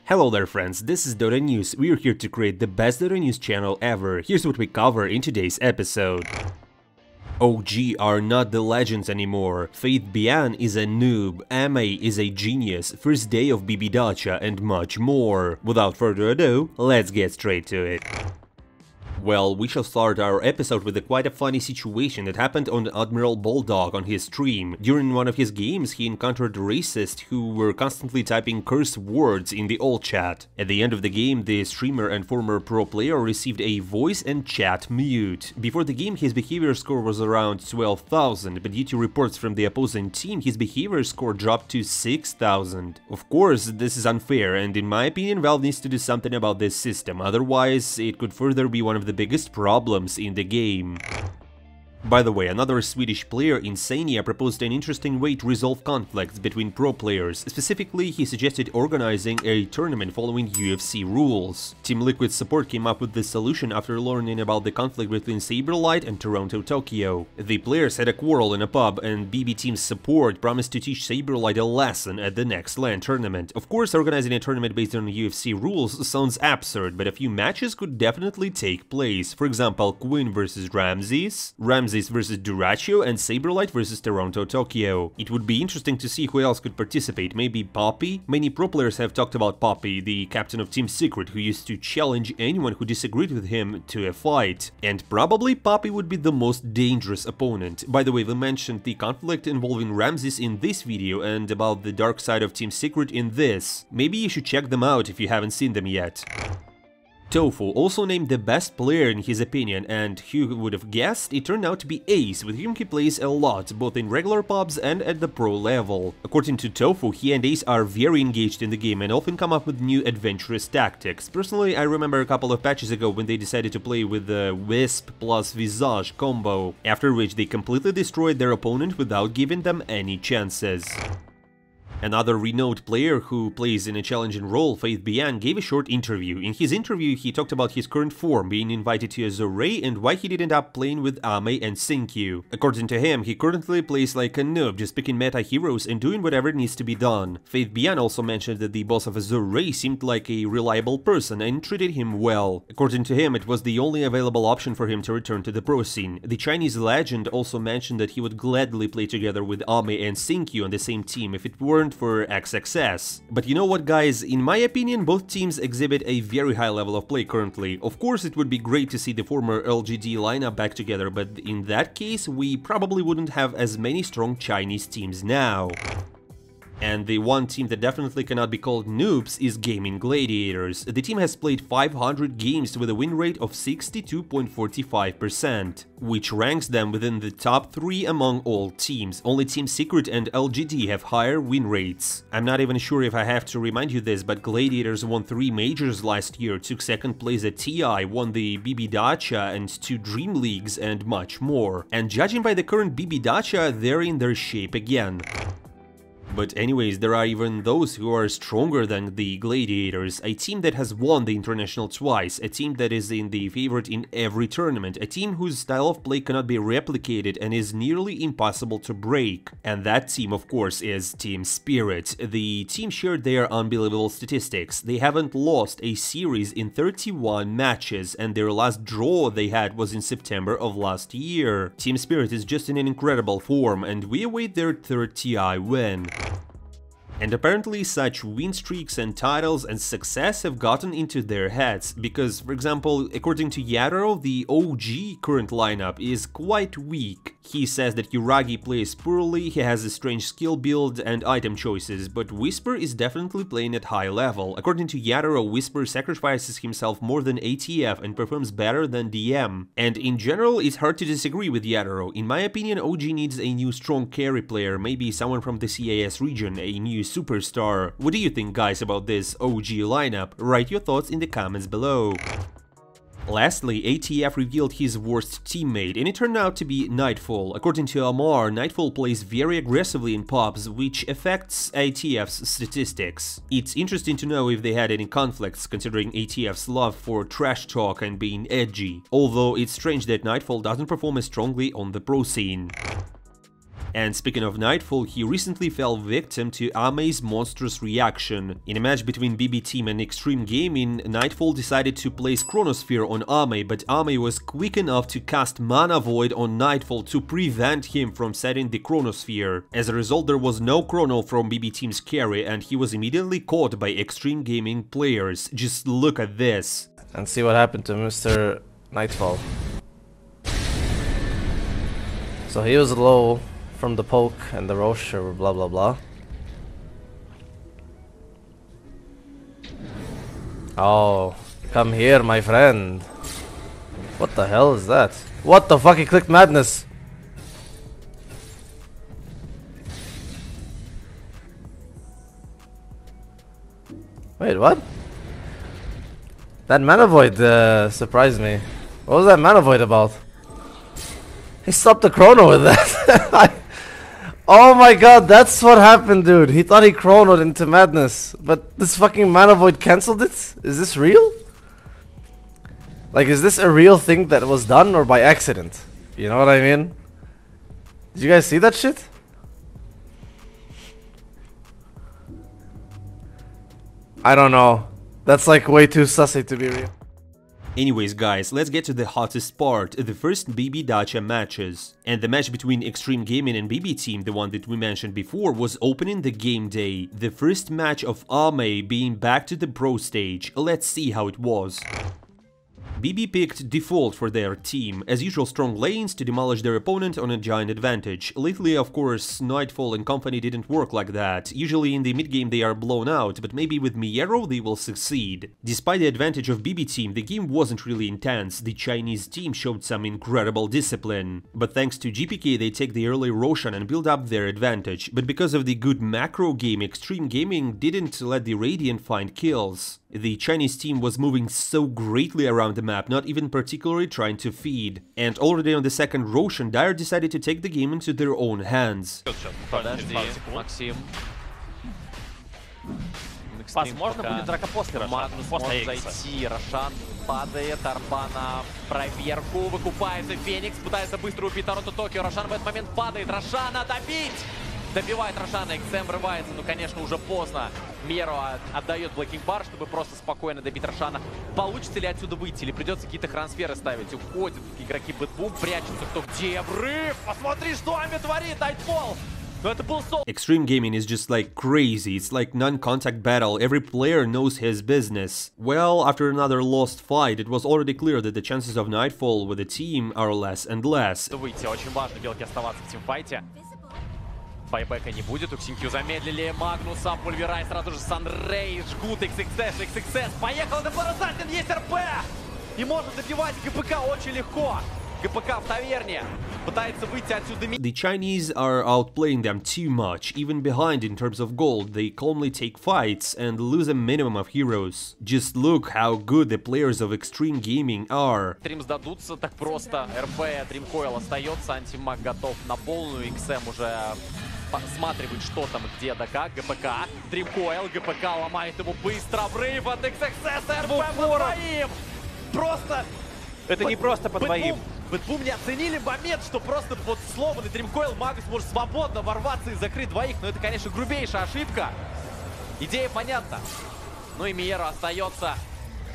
Hello there friends, this is Dota News. We're here to create the best Dota News channel ever. Here's what we cover in today's episode. OG are not the legends anymore. Faith Bian is a noob, MA is a genius, first day of BB Dacha, and much more. Without further ado, let's get straight to it. Well, we shall start our episode with quite a funny situation that happened on AdmiralBulldog on his stream. During one of his games, he encountered racists who were constantly typing curse words in the all chat. At the end of the game, the streamer and former pro player received a voice and chat mute. Before the game, his behavior score was around 12,000, but due to reports from the opposing team, his behavior score dropped to 6,000. Of course, this is unfair, and in my opinion, Valve needs to do something about this system, otherwise it could further be one of the biggest problems in the game. By the way, another Swedish player, Insania, proposed an interesting way to resolve conflicts between pro players. Specifically, he suggested organizing a tournament following UFC rules. Team Liquid's support came up with this solution after learning about the conflict between Saberlight and Toronto Tokyo. The players had a quarrel in a pub, and BB Team's support promised to teach Saberlight a lesson at the next LAN tournament. Of course, organizing a tournament based on UFC rules sounds absurd, but a few matches could definitely take place. For example, Quinn vs Ramses versus Duracio, and Saberlight versus Toronto Tokyo. It would be interesting to see who else could participate, maybe Poppy? Many pro players have talked about Poppy, the captain of Team Secret, who used to challenge anyone who disagreed with him to a fight. And probably Poppy would be the most dangerous opponent. By the way, we mentioned the conflict involving Ramses in this video and about the dark side of Team Secret in this. Maybe you should check them out if you haven't seen them yet. Tofu, also named the best player in his opinion, and who would have guessed, it turned out to be Ace, with whom he plays a lot, both in regular pubs and at the pro level. According to Tofu, he and Ace are very engaged in the game and often come up with new adventurous tactics. Personally, I remember a couple of patches ago when they decided to play with the Wisp plus Visage combo, after which they completely destroyed their opponent without giving them any chances. Another renowned player who plays in a challenging role, Faith Bian, gave a short interview. In his interview, he talked about his current form, being invited to Azure, and why he didn't end up playing with Ame and Sinkyu. According to him, he currently plays like a noob, just picking meta heroes and doing whatever needs to be done. Faith Bian also mentioned that the boss of Azure seemed like a reliable person and treated him well. According to him, it was the only available option for him to return to the pro scene. The Chinese legend also mentioned that he would gladly play together with Ame and Sinkyu on the same team if it weren't for XXS. But you know what, guys, in my opinion, both teams exhibit a very high level of play currently. Of course, it would be great to see the former LGD lineup back together, but in that case, we probably wouldn't have as many strong Chinese teams now. And the one team that definitely cannot be called noobs is Gaimin Gladiators. The team has played 500 games with a win rate of 62.45%, which ranks them within the top 3 among all teams. Only Team Secret and LGD have higher win rates. I'm not even sure if I have to remind you this, but Gladiators won 3 majors last year, took second place at TI, won the BB Dacha and 2 Dream Leagues, and much more. And judging by the current BB Dacha, they're in their shape again. But anyways, there are even those who are stronger than the Gladiators, a team that has won the International twice, a team that is in the favorite in every tournament, a team whose style of play cannot be replicated and is nearly impossible to break. And that team, of course, is Team Spirit. The team shared their unbelievable statistics. They haven't lost a series in 31 matches, and their last draw they had was in September of last year. Team Spirit is just in an incredible form, and we await their 3rd TI win. And apparently such win streaks and titles and success have gotten into their heads, because, for example, according to Yatoro, the OG current lineup is quite weak. He says that Yuragi plays poorly, he has a strange skill build and item choices, but Whisper is definitely playing at high level. According to Yatoro, Whisper sacrifices himself more than ATF and performs better than DM. And in general, it's hard to disagree with Yatoro. In my opinion, OG needs a new strong carry player, maybe someone from the CIS region, a new superstar. What do you think, guys, about this OG lineup? Write your thoughts in the comments below. Lastly, ATF revealed his worst teammate, and it turned out to be Nightfall. According to Amar, Nightfall plays very aggressively in pubs, which affects ATF's statistics. It's interesting to know if they had any conflicts, considering ATF's love for trash talk and being edgy, although it's strange that Nightfall doesn't perform as strongly on the pro scene. And speaking of Nightfall, he recently fell victim to Ame's monstrous reaction. In a match between BB Team and Xtreme Gaming, Nightfall decided to place Chronosphere on Ame, but Ame was quick enough to cast Mana Void on Nightfall to prevent him from setting the Chronosphere. As a result, there was no Chrono from BB Team's carry, and he was immediately caught by Xtreme Gaming players. Just look at this. And see what happened to Mr. Nightfall. So he was low from the poke and the Roche or blah blah blah. Oh, come here, my friend. What the hell is that? What the fuck? He clicked Madness. Wait, what? That Mana Void surprised me. What was that Mana Void about? He stopped the chrono with that. Oh my god, that's what happened, dude. He thought he chronoed into Madness, but this fucking Mana Void cancelled it? Is this real? Like, is this a real thing that was done or by accident? You know what I mean? Did you guys see that shit? I don't know. That's like way too sussy to be real. Anyways guys, let's get to the hottest part, the first BB Dacha matches. And the match between Xtreme Gaming and BB Team, the one that we mentioned before, was opening the game day. The first match of Ame being back to the pro stage. Let's see how it was. BB picked default for their team, as usual strong lanes to demolish their opponent on a giant advantage. Lately, of course, Nightfall and company didn't work like that. Usually in the mid-game they are blown out, but maybe with Miero they will succeed. Despite the advantage of BB Team, the game wasn't really intense. The Chinese team showed some incredible discipline. But thanks to GPK they take the early Roshan and build up their advantage. But because of the good macro game, Xtreme Gaming didn't let the Radiant find kills. The Chinese team was moving so greatly around the map, not even particularly trying to feed. And already on the second Roshan, Dire decided to take the game into their own hands. Подожди, Максим. Возможно, будет драка после Рошана. Магнус может зайти, Рошан падает, Арба на проверку, выкупается Феникс, пытается быстро убить Торонто Токио, Рошан в этот момент падает, Рошана добить! Добивает Рошана, Xtreme врывается, но, конечно, уже поздно. Меро отдает блокинг-бар, чтобы просто спокойно добить Рошана. Получится ли отсюда выйти, или придется какие-то трансферы ставить? Уходят игроки Бэтбум, прячутся кто где. Врыв! Посмотри, что Ами творит, Nightfall! Но это был сол. Xtreme Gaming is just like crazy. It's like non-contact battle. Every player knows his business. Well, after another lost fight, it was already clear that the chances of Nightfall with the team are less and less. Выйти, очень важно белке оставаться в тимфайте. Байбека не будет, у Ксинкью замедлили Магнуса, Пульверай сразу же Санрей, жгут XXS, поехал на Паразайтен, есть РП! И может добивать ГПК очень легко. ГПК в таверне, пытается выйти отсюда. The Chinese are outplaying them too much, even behind in terms of gold. They calmly take fights and lose a minimum of heroes. Just look how good the players of Xtreme Gaming are. Стрим сдадутся так просто, РП, Дримкойл остается, антимаг готов на полную, XM уже посматривает, что там, где, да как, ГПК, Дримкойл, ГПК ломает его быстро, врыв от XXS, РП по двоим! Просто... Это не просто по двоим. Бэтбум не оценили момент, что просто под сломанный Дримкойл Магнус может свободно ворваться и закрыть двоих, но это, конечно, грубейшая ошибка. Идея понятна. Ну и Миеро остается.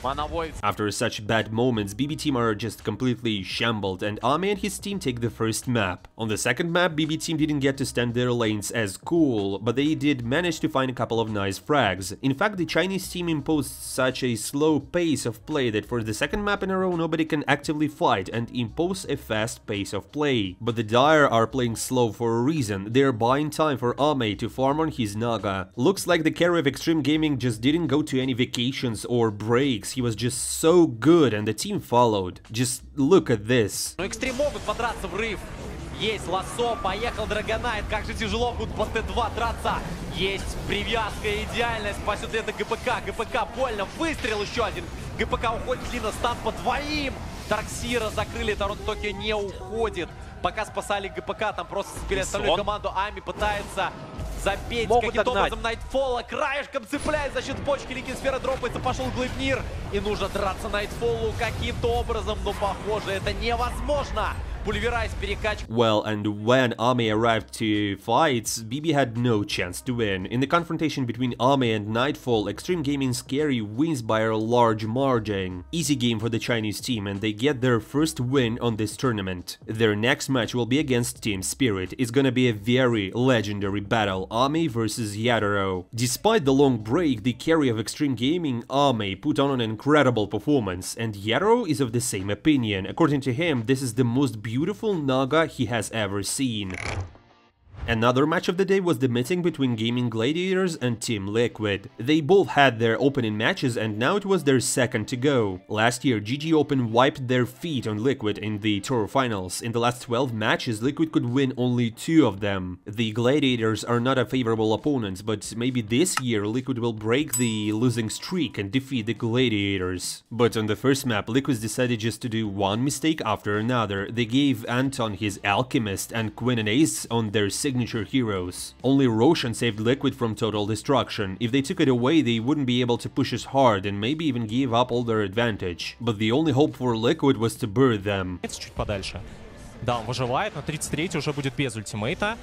After such bad moments, BB Team are just completely shambled, and Ame and his team take the first map. On the second map, BB Team didn't get to stand their lanes as cool, but they did manage to find a couple of nice frags. In fact, the Chinese team imposed such a slow pace of play that for the second map in a row, nobody can actively fight and impose a fast pace of play. But the Dire are playing slow for a reason. They're buying time for Ame to farm on his Naga. Looks like the carry of Xtreme Gaming just didn't go to any vacations or breaks. He was just so good, and the team followed. Just look at this. Ну, Xtreme могут подраться, врыв. Есть лассо, поехал Драгонайт. Как же тяжело будут по Т2 драться. Есть привязка, идеальная. Спасет ли это ГПК? ГПК больно. Выстрел еще один. ГПК уходит, Лина стан по двоим. Дарксира закрыли, Торонто Токио не уходит. Пока спасали ГПК, там просто сбили остальную команду. Ами пытается забить каким-то образом Найтфолла. Краешком цепляет за счет почки. Ликинсфера дропается, пошел Глейпнир. И нужно драться Найтфоллу каким-то образом. Но похоже, это невозможно. Well, and when Ame arrived to fight, BB had no chance to win. In the confrontation between Ame and Nightfall, Xtreme Gaming Scary wins by a large margin. Easy game for the Chinese team, and they get their first win on this tournament. Their next match will be against Team Spirit. It's gonna be a very legendary battle, Ame versus Yatoro. Despite the long break, the carry of Xtreme Gaming, Ame, put on an incredible performance, and Yatoro is of the same opinion. According to him, this is the most beautiful Naga he has ever seen. Another match of the day was the meeting between Gaming Gladiators and Team Liquid. They both had their opening matches and now it was their second to go. Last year, GG Open wiped their feet on Liquid in the Tour finals. In the last 12 matches, Liquid could win only 2 of them. The Gladiators are not a favorable opponent, but maybe this year Liquid will break the losing streak and defeat the Gladiators. But on the first map, Liquid decided just to do one mistake after another. They gave Anton his Alchemist and Quinn and Ace on their signature heroes. Only Roshan saved Liquid from total destruction. If they took it away, they wouldn't be able to push as hard and maybe even give up all their advantage. But the only hope for Liquid was to bird them. Чуть подальше. Да, он выживает, но 33-й уже будет без ультимейта.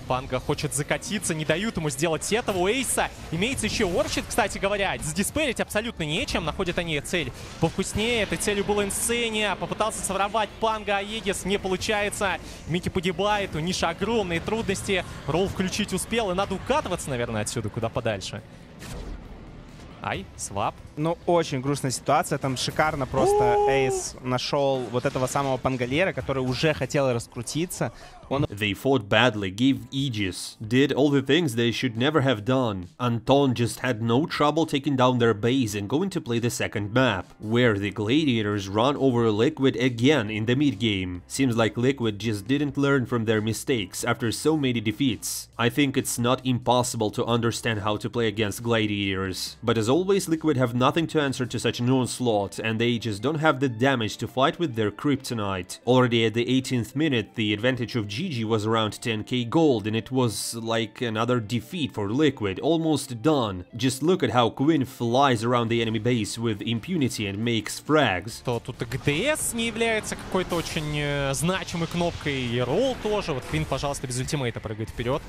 Панга хочет закатиться, не дают ему сделать этого. У Эйса имеется еще Орчит, кстати говоря. Сдиспелить абсолютно нечем. Находят они цель повкуснее. Этой целью был Инсения. Попытался своровать Панга Аегис. Не получается. Мики погибает. У Ниши огромные трудности. Ролл включить успел. И надо укатываться, наверное, отсюда куда подальше. Ай, свап. Ну, очень грустная ситуация. Там шикарно просто Эйс нашел вот этого самого Пангалера, который уже хотел раскрутиться. They fought badly, gave Aegis, did all the things they should never have done. Anton just had no trouble taking down their base and going to play the second map, where the Gladiators run over Liquid again in the mid-game. Seems like Liquid just didn't learn from their mistakes after so many defeats. I think it's not impossible to understand how to play against Gladiators, but as always, Liquid have nothing to answer to such an onslaught, and they just don't have the damage to fight with their Kryptonite. Already at the 18th minute, the advantage of GG was around 10k gold, and it was like another defeat for Liquid, almost done. Just look at how Quinn flies around the enemy base with impunity and makes frags. То тут и ГТС не является какой-то очень значимой кнопкой, и ролл тоже. Вот Квин, пожалуйста, без ультимейта прыгает вперед.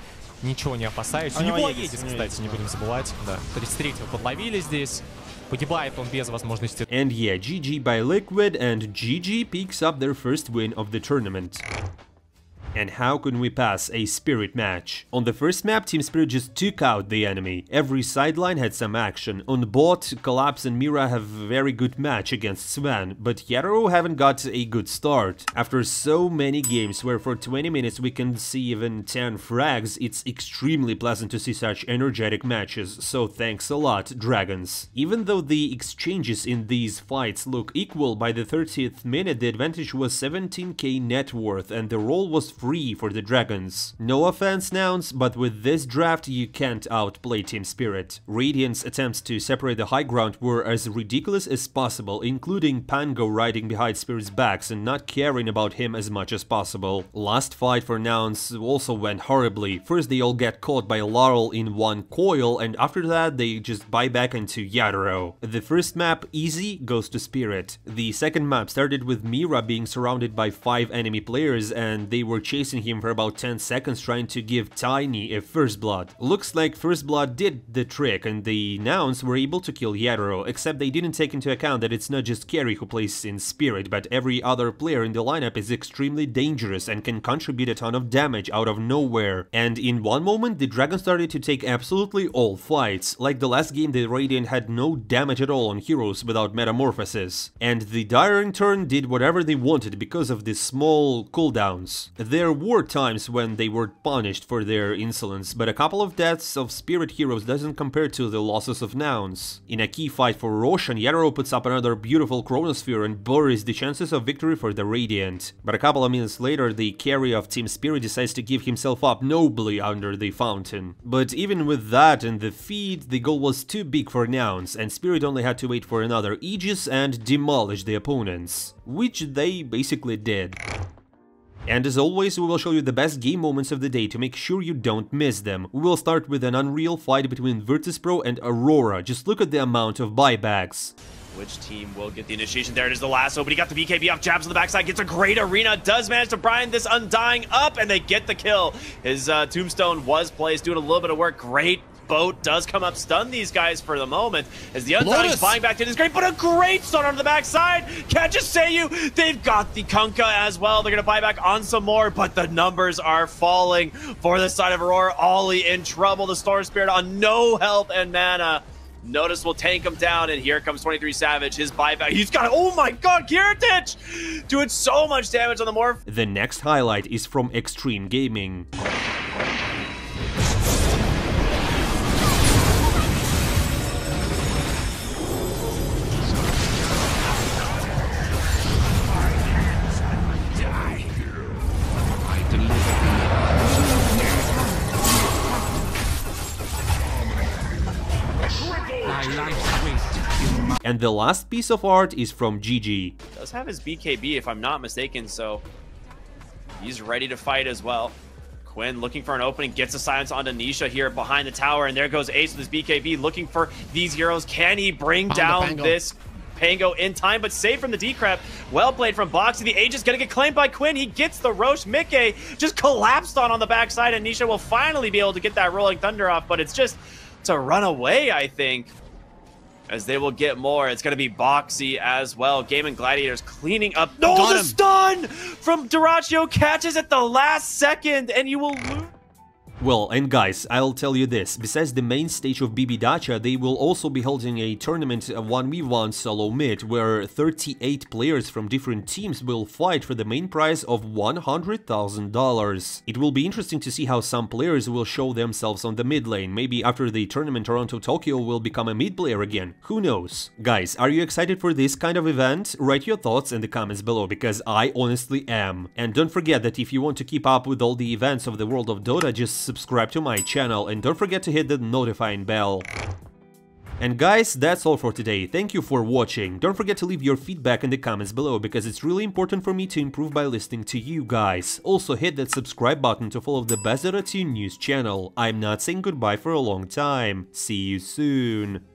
Ничего не опасаюсь. У него Аегис, кстати, не будем забывать. Да, 33-го подловили здесь. Погибает он без возможности. And yeah, GG by Liquid, and GG picks up their first win of the tournament. And how could we pass a Spirit match? On the first map, Team Spirit just took out the enemy. Every sideline had some action. On bot, Collapse and Mira have a very good match against Sven, but Yatoro haven't got a good start. After so many games where for 20 minutes we can see even 10 frags, it's extremely pleasant to see such energetic matches, so thanks a lot, Dragons. Even though the exchanges in these fights look equal, by the 30th minute the advantage was 17k net worth and the role was free for the Dragons. No offense, Nouns, but with this draft you can't outplay Team Spirit. Radiant's attempts to separate the high ground were as ridiculous as possible, including Pango riding behind Spirit's backs and not caring about him as much as possible. Last fight for Nouns also went horribly. First they all get caught by Laurel in one coil, and after that they just buy back into Yatoro. The first map, easy, goes to Spirit. The second map started with Mira being surrounded by 5 enemy players, and they were chasing him for about 10 seconds trying to give Tiny a First Blood. Looks like First Blood did the trick and the Nouns were able to kill Yatoro, except they didn't take into account that it's not just Carry who plays in Spirit, but every other player in the lineup is extremely dangerous and can contribute a ton of damage out of nowhere. And in one moment the Dragon started to take absolutely all fights. Like the last game, the Radiant had no damage at all on heroes without Metamorphosis. And the Dire in turn did whatever they wanted because of the small cooldowns. There were times when they were punished for their insolence, but a couple of deaths of Spirit heroes doesn't compare to the losses of Nouns. In a key fight for Roshan, Yatoro puts up another beautiful Chronosphere and buries the chances of victory for the Radiant. But a couple of minutes later, the carry of Team Spirit decides to give himself up nobly under the fountain. But even with that and the feed, the goal was too big for Nouns, and Spirit only had to wait for another Aegis and demolish the opponents, which they basically did. And as always, we will show you the best game moments of the day to make sure you don't miss them. We will start with an unreal fight between Virtus Pro and Aurora. Just look at the amount of buybacks. Which team will get the initiation? There it is, the lasso, but he got the BKB off, jabs on the backside, gets a great arena, does manage to bind this Undying up, and they get the kill. His tombstone was placed, doing a little bit of work. Great boat does come up, stun these guys for the moment, as the Undying's flying back to this great, but a great stun on the backside. Can't just say you, they've got the Kunkka as well. They're gonna buy back on some more, but the numbers are falling for the side of Aurora. Ollie in trouble, the Storm Spirit on no health and mana. Notice will tank him down, and here comes 23 Savage, his buyback. He's got, oh my god, Kiritich! Doing so much damage on the Morph. The next highlight is from Xtreme Gaming. And the last piece of art is from GG. Does have his BKB if I'm not mistaken, so he's ready to fight as well. Quinn looking for an opening, gets a silence onto Nisha here behind the tower, and there goes Ace with his BKB looking for these heroes. Can he bring down this Pango in time, but saved from the Decrep. Well played from Boxy. The Age is going to get claimed by Quinn. He gets the Roche. Mickey just collapsed on the backside, and Nisha will finally be able to get that Rolling Thunder off, but it's just to run away, I think. As they will get more. It's going to be Boxy as well. Gaimin Gladiators cleaning up. No, the stun from Duraccio catches at the last second, and you will lose. Well, and guys, I'll tell you this, besides the main stage of BB Dacha, they will also be holding a tournament 1v1 solo mid, where 38 players from different teams will fight for the main prize of $100,000. It will be interesting to see how some players will show themselves on the mid lane. Maybe after the tournament Toronto-Tokyo will become a mid player again, who knows? Guys, are you excited for this kind of event? Write your thoughts in the comments below, because I honestly am. And don't forget that if you want to keep up with all the events of the world of Dota, just subscribe to my channel and don't forget to hit the notifying bell. And guys, that's all for today. Thank you for watching. Don't forget to leave your feedback in the comments below, because it's really important for me to improve by listening to you guys. Also hit that subscribe button to follow the best Dota 2 news channel. I'm not saying goodbye for a long time. See you soon.